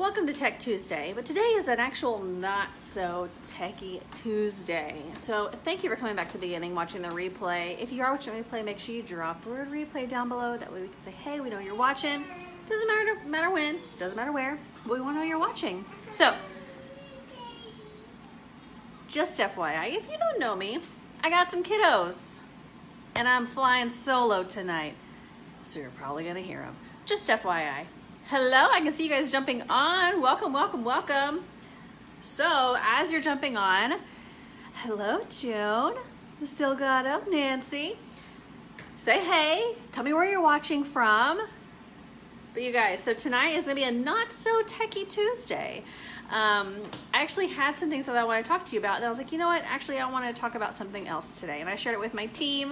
Welcome to Tech Tuesday, but today is an actual not so techie Tuesday. So thank you for coming back to the beginning, watching the replay. If you are watching the replay, make sure you drop the word replay down below. That way we can say, hey, we know you're watching. Doesn't matter when, doesn't matter where, but we want to know you're watching. So, just FYI, if you don't know me, I got some kiddos and I'm flying solo tonight. So you're probably gonna hear them. Just FYI. Hello, I can see you guys jumping on. Welcome, welcome, welcome. So, as you're jumping on, hello, Joan. Still got up, Nancy. Say hey. Tell me where you're watching from. But you guys, so tonight is gonna be a not so techie Tuesday. I actually had some things that I want to talk to you about, and I was like, you know what? Actually, I want to talk about something else today. And I shared it with my team,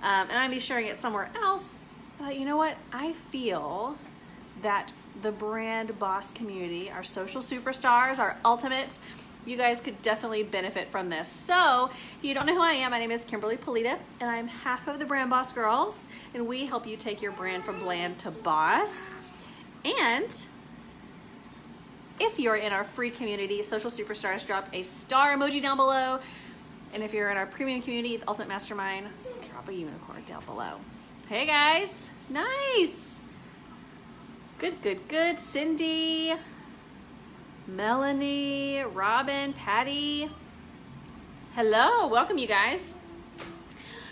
and I'll be sharing it somewhere else. But you know what? I feel that the brand boss community, our social superstars, our ultimates, you guys could definitely benefit from this. So if you don't know who I am, my name is Kimberly Pulito, and I'm half of the Brand Boss Girls, and we help you take your brand from bland to boss. And if you're in our free community, Social Superstars, drop a star emoji down below. And if you're in our premium community, the Ultimate Mastermind, drop a unicorn down below. Hey guys, nice. Good, good, good. Cindy, Melanie, Robin, Patty. Hello, welcome you guys.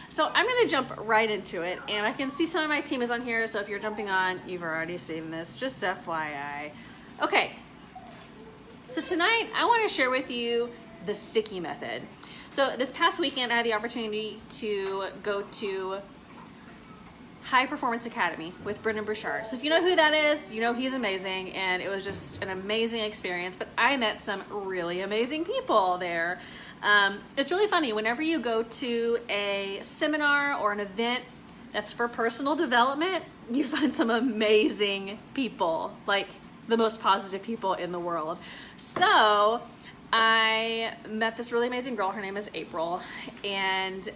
So I'm gonna jump right into it, and I can see some of my team is on here, so if you're jumping on, you've already seen this, just FYI. Okay, so tonight I wanna share with you the sticky method. So this past weekend, I had the opportunity to go to High Performance Academy with Brendan Bouchard. So if you know who that is, you know he's amazing, and it was just an amazing experience, but I met some really amazing people there. It's really funny, whenever you go to a seminar or an event that's for personal development, you find some amazing people, like the most positive people in the world. So I met this really amazing girl, her name is April, and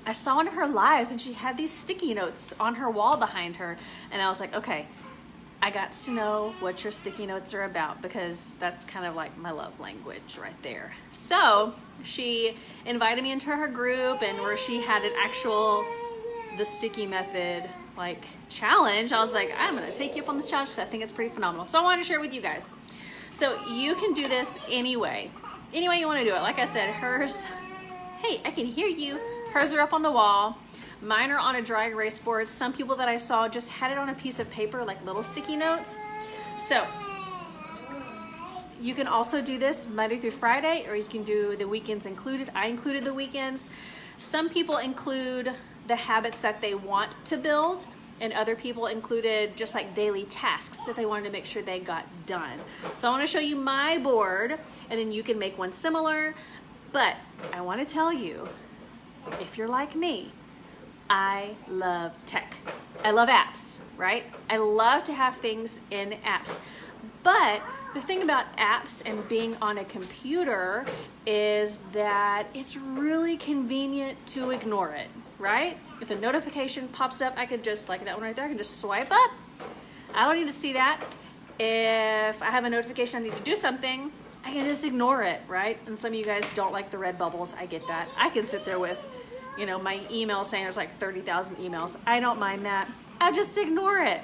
I saw one of her lives and she had these sticky notes on her wall behind her, and I was like, okay, I got to know what your sticky notes are about, because that's kind of like my love language right there. So she invited me into her group, and where she had an actual, the sticky method like challenge, I was like, I'm gonna take you up on this challenge because I think it's pretty phenomenal. So I wanted to share with you guys. So you can do this any way you want to do it. Like I said, hers, hey, I can hear you. Hers are up on the wall. Mine are on a dry erase board. Some people that I saw just had it on a piece of paper, like little sticky notes. So you can also do this Monday through Friday, or you can do the weekends included. I included the weekends. Some people include the habits that they want to build, and other people included just like daily tasks that they wanted to make sure they got done. So I want to show you my board, and then you can make one similar. But I want to tell you, if you're like me, I love tech. I love apps, right? I love to have things in apps. But the thing about apps and being on a computer is that it's really convenient to ignore it, right? If a notification pops up, I could just, like that one right there, I can just swipe up. I don't need to see that. If I have a notification I need to do something, I can just ignore it, right? And some of you guys don't like the red bubbles. I get that. I can sit there with, you know, my email saying there's like 30,000 emails. I don't mind that. I just ignore it.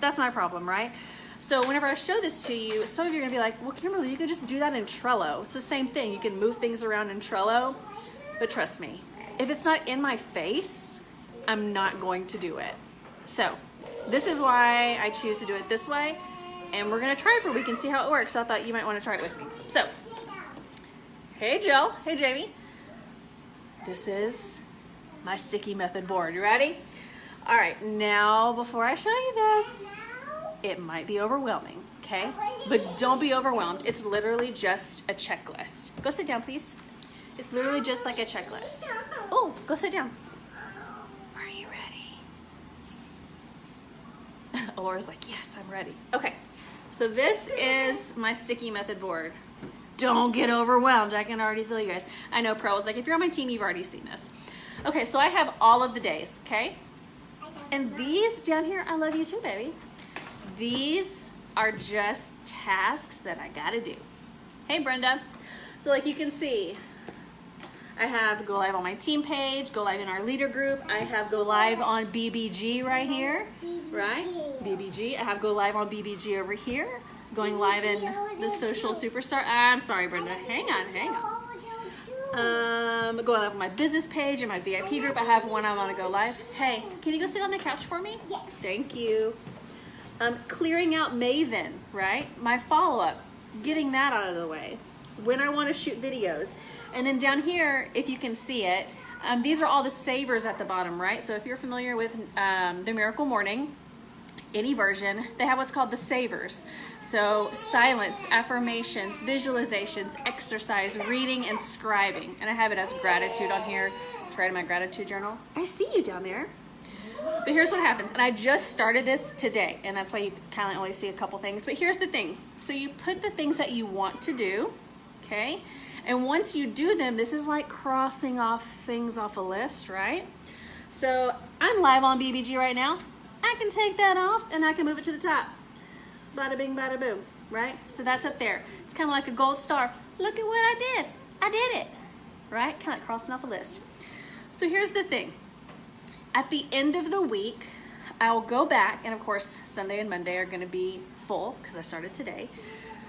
That's my problem, right? So whenever I show this to you, some of you are gonna be like, well, Kimberly, you can just do that in Trello. It's the same thing. You can move things around in Trello, but trust me, if it's not in my face, I'm not going to do it. So this is why I choose to do it this way. And we're gonna try it for a week and see how it works. So I thought you might wanna try it with me. So, hey Jill, hey Jamie. This is my sticky method board. You ready? All right, now before I show you this, it might be overwhelming, okay? But don't be overwhelmed. It's literally just a checklist. Go sit down, please. It's literally just like a checklist. Oh, go sit down. Are you ready? Laura's like, yes, I'm ready. Okay, so this is my sticky method board. Don't get overwhelmed. I can already feel you guys. I know Pro was like, if you're on my team, you've already seen this. Okay, so I have all of the days, okay? And these down here, I love you too, baby. These are just tasks that I gotta do. Hey Brenda. So like you can see, I have go live on my team page, go live in our leader group. I have go live on BBG right here, right? BBG. I have go live on BBG over here, going live in the social superstar. I'm sorry, Brenda. Hang on. Go live on my business page and my VIP group. I have one I want to go live. Hey, can you go sit on the couch for me? Yes. Thank you. Clearing out Maven, right? My follow-up, getting that out of the way. When I want to shoot videos. And then down here, if you can see it, these are all the savers at the bottom, right? So if you're familiar with the Miracle Morning, any version, they have what's called the savers. So silence, affirmations, visualizations, exercise, reading, and scribing. And I have it as gratitude on here. Try to my gratitude journal. I see you down there. But here's what happens. And I just started this today. And that's why you kind of only see a couple things. But here's the thing. So you put the things that you want to do, okay? And once you do them, this is like crossing off things off a list, right? So I'm live on BBG right now. I can take that off and I can move it to the top. Bada bing, bada boom, right? So that's up there. It's kind of like a gold star. Look at what I did. I did it, right? Kind of like crossing off a list. So here's the thing. At the end of the week, I'll go back, and of course, Sunday and Monday are gonna be full because I started today.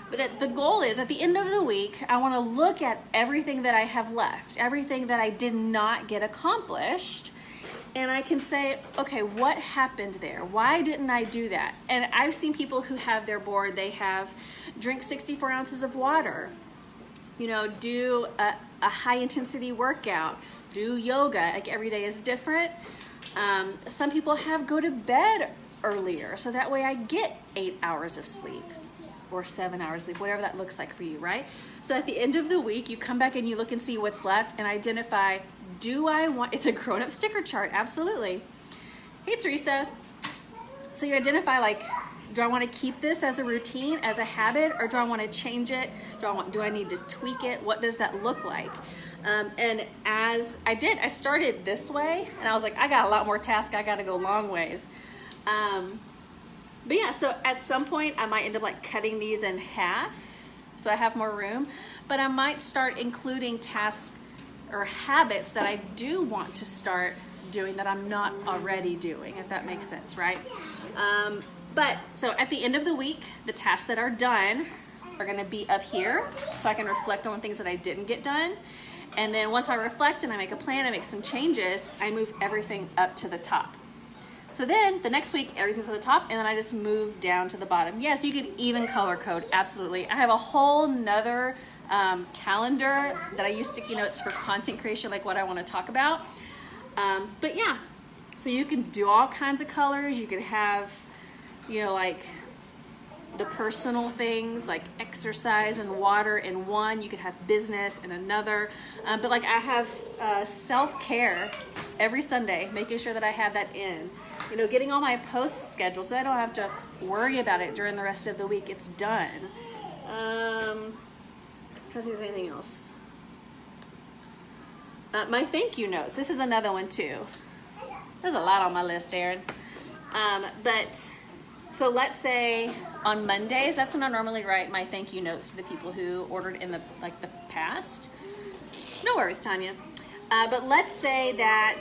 But the goal is, at the end of the week, I wanna look at everything that I have left, everything that I did not get accomplished, and I can say, okay, what happened there? Why didn't I do that? And I've seen people who have their board, they have drink 64 ounces of water, you know, do a high intensity workout, do yoga, like every day is different. Some people have go to bed earlier, so that way I get 8 hours of sleep or 7 hours of sleep, whatever that looks like for you, right? So at the end of the week, you come back and you look and see what's left and identify, do I want, it's a grown-up sticker chart, absolutely. Hey, Teresa. So you identify like, do I want to keep this as a routine, as a habit, or do I want to change it? Do I need to tweak it? What does that look like? And as I started this way, and I was like, I got a lot more tasks, I got to go long ways. But yeah, so at some point I might end up like cutting these in half so I have more room, but I might start including tasks or habits that I do want to start doing that I'm not already doing, if that makes sense, right? But so at the end of the week, the tasks that are done are gonna be up here so I can reflect on things that I didn't get done. And then once I reflect and I make a plan, I make some changes, I move everything up to the top. So then the next week, everything's at the top, and then I just move down to the bottom. Yes, you could even color code, absolutely. I have a whole nother calendar that I use sticky notes for content creation, like what I want to talk about. But yeah, so you can do all kinds of colors. You could have, you know, like the personal things like exercise and water in one. You could have business in another. But like I have self-care every Sunday, making sure that I have that in. You know, getting all my posts scheduled so I don't have to worry about it during the rest of the week. It's done. Trying to see if there's anything else. My thank you notes. This is another one too. There's a lot on my list, Erin. But so let's say on Mondays, that's when I normally write my thank you notes to the people who ordered in the past. No worries, Tanya. But let's say that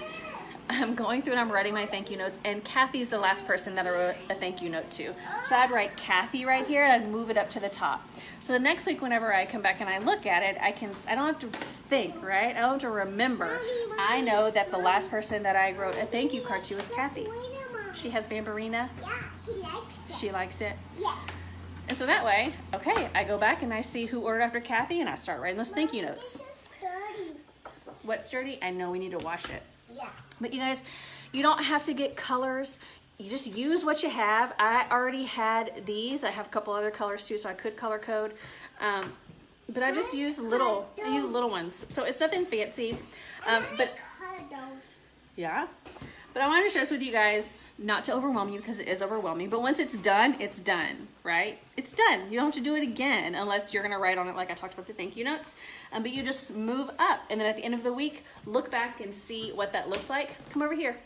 I'm going through and I'm writing my thank you notes, and Kathy's the last person that I wrote a thank you note to. So I'd write Kathy right here and I'd move it up to the top. So the next week, whenever I come back and I look at it, I don't have to think, right? I don't have to remember. I know that the last person that I wrote a thank you card to was Kathy. She has Bambarina. Yeah, he likes it. She likes it. Yes. And so that way, okay, I go back and I see who ordered after Kathy and I start writing those thank you notes. What's dirty? I know we need to wash it. Yeah. But you guys, you don't have to get colors. You just use what you have. I already had these. I have a couple other colors too, so I could color code. But I just use little ones. So it's nothing fancy. But yeah. But I wanted to share this with you guys, not to overwhelm you because it is overwhelming. But once it's done, right? It's done. You don't have to do it again unless you're going to write on it like I talked about the thank you notes. But you just move up. And then at the end of the week, look back and see what that looks like. Come over here.